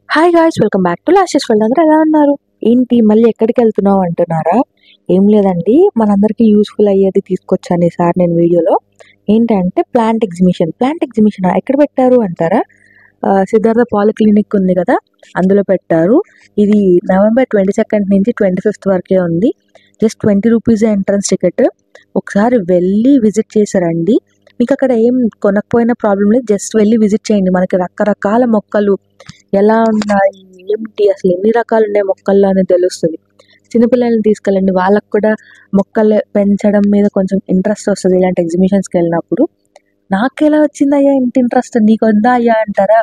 Hi guys, welcome back to లాస్టెస్ world. అందరూ ఎలా ఉన్నారు? ఏంటి మళ్ళీ ఎక్కడికి వెళ్తున్నావు అంటున్నారా? ఏం లేదండి, మనందరికీ యూస్ఫుల్ అయ్యేది తీసుకొచ్చాను ఈసారి నేను వీడియోలో. ఏంటంటే ప్లాంట్ ఎగ్జిబిషన్. ఎక్కడ పెట్టారు అంటారా? సిద్ధార్థ పాలిక్లినిక్ ఉంది కదా, అందులో పెట్టారు. ఇది నవంబర్ 22 నుంచి 25 వరకే ఉంది. Just 20 rupees entrance ticket. ఒకసారి వెళ్ళి విజిట్ చేశారండి. మీకు అక్కడ ఏం కొనకపోయినా ప్రాబ్లం లేదు, జస్ట్ వెళ్ళి విజిట్ చేయండి. మనకి రకరకాల మొక్కలు ఎలా ఉన్నాయి, ఏంటి, అసలు ఎన్ని రకాలు ఉన్నాయి మొక్కల్లో అని తెలుస్తుంది. చిన్నపిల్లల్ని తీసుకెళ్ళండి, వాళ్ళకు కూడా మొక్కలు పెంచడం మీద కొంచెం ఇంట్రెస్ట్ వస్తుంది ఇలాంటి ఎగ్జిబిషన్స్కి వెళ్ళినప్పుడు. నాకు ఎలా వచ్చిందయ్యా ఇంత ఇంట్రెస్ట్, నీకు ఉందా అయ్యా అంటారా?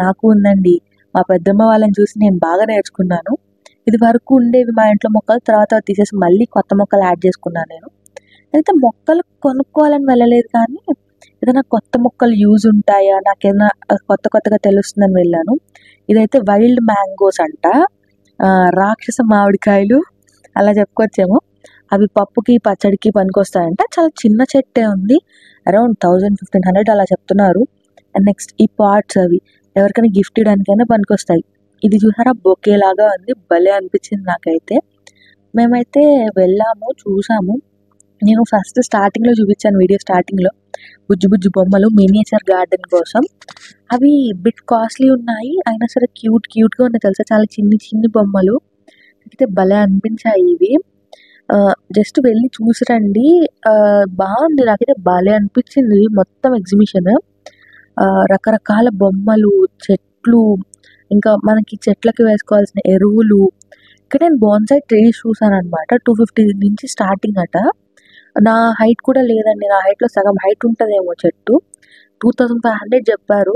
నాకు ఉందండి. మా పెద్దమ్మ వాళ్ళని చూసి నేను బాగా నేర్చుకున్నాను. ఇది వరకు ఉండేవి మా ఇంట్లో మొక్కలు, తర్వాత తీసేసి మళ్ళీ కొత్త మొక్కలు యాడ్ చేసుకున్నాను నేను. అయితే మొక్కలు కొనుక్కోవాలని వెళ్ళలేదు, కానీ ఏదైనా కొత్త మొక్కలు యూజ్ ఉంటాయా, నాకేదైనా కొత్తగా తెలుస్తుందని వెళ్ళాను. ఇదైతే వైల్డ్ మ్యాంగోస్ అంట, రాక్షస మామిడికాయలు అలా చెప్పుకోవచ్చేమో. అవి పప్పుకి పచ్చడికి పనికొస్తాయంట. చాలా చిన్న చెట్టే ఉంది, అరౌండ్ 1000-1500 అలా చెప్తున్నారు. అండ్ నెక్స్ట్ ఈ పాట్స్ అవి ఎవరికైనా గిఫ్ట్ ఇవ్వడానికైనా పనికొస్తాయి. ఇది చూసారా, బొకే లాగా ఉంది, భలే అనిపించింది నాకైతే. మేమైతే వెళ్ళాము, చూసాము. నేను ఫస్ట్ స్టార్టింగ్లో చూపించాను, వీడియో స్టార్టింగ్లో బుజ్జి బొమ్మలు మినియేచర్ గార్డెన్ కోసం. అవి బిట్ కాస్ట్లీ ఉన్నాయి, అయినా సరే క్యూట్గా ఉన్నాయి తెలుసా, చాలా చిన్ని బొమ్మలు. అయితే భలే అనిపించాయి ఇవి. జస్ట్ వెళ్ళి చూసిరండి, బాగుంది. నాకైతే భలే అనిపించింది మొత్తం ఎగ్జిబిషన్. రకరకాల బొమ్మలు, చెట్లు, ఇంకా మనకి చెట్లకి వేసుకోవాల్సిన ఎరువులు. ఇక్కడ నేను బోన్సాయి ట్రీస్ చూసాను అనమాట. 250 నుంచి స్టార్టింగ్ అట. నా హైట్ కూడా లేదండి, నా హైట్లో సగం హైట్ ఉంటుందేమో చెట్టు. 2500 చెప్పారు,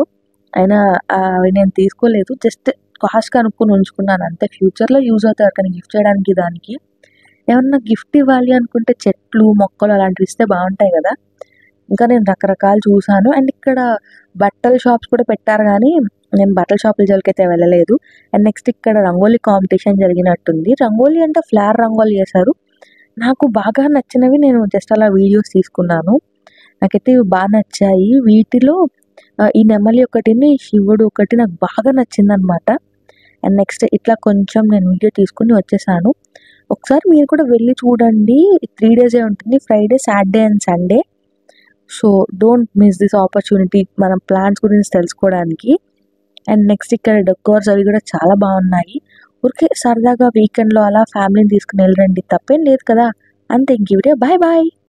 అయినా అవి నేను తీసుకోలేదు. జస్ట్ కాస్ట్ కనుక్కొని ఉంచుకున్నాను అంతే. ఫ్యూచర్లో యూజ్ అవుతాయి ఎవరికైనా గిఫ్ట్ చేయడానికి. దానికి ఏమన్నా గిఫ్ట్ ఇవ్వాలి అనుకుంటే చెట్లు మొక్కలు అలాంటివి ఇస్తే బాగుంటాయి కదా. ఇంకా నేను రకరకాలు చూసాను. అండ్ ఇక్కడ బట్టల షాప్స్ కూడా పెట్టారు, కానీ నేను బట్టల షాపుల జోలికి అయితే వెళ్ళలేదు. అండ్ నెక్స్ట్ ఇక్కడ రంగోలీ కాంపిటీషన్ జరిగినట్టుంది. రంగోలీ అంటే ఫ్లవర్ రంగోలీ చేశారు. నాకు బాగా నచ్చినవి నేను జస్ట్ అలా వీడియోస్ తీసుకున్నాను. నాకైతే ఇవి బాగా నచ్చాయి. వీటిలో ఈ నెమలి ఒకటిని, శివుడు ఒకటి నాకు బాగా నచ్చిందనమాట. అండ్ నెక్స్ట్ ఇట్లా కొంచెం నేను వీడియో తీసుకుని వచ్చేసాను. ఒకసారి మీరు కూడా వెళ్ళి చూడండి. 3 డేసే ఉంటుంది, Friday, Saturday and Sunday. So don't miss this opportunity మనం ప్లాన్స్ గురించి తెలుసుకోవడానికి. అండ్ నెక్స్ట్ ఇక్కడ డెకోర్స్ అవి కూడా చాలా బాగున్నాయి. ఊరికే సరదాగా వీకెండ్లో అలా ఫ్యామిలీని తీసుకుని వెళ్ళండి, తప్పేం లేదు కదా. అంతే. ఇంక వీడియో బాయ్.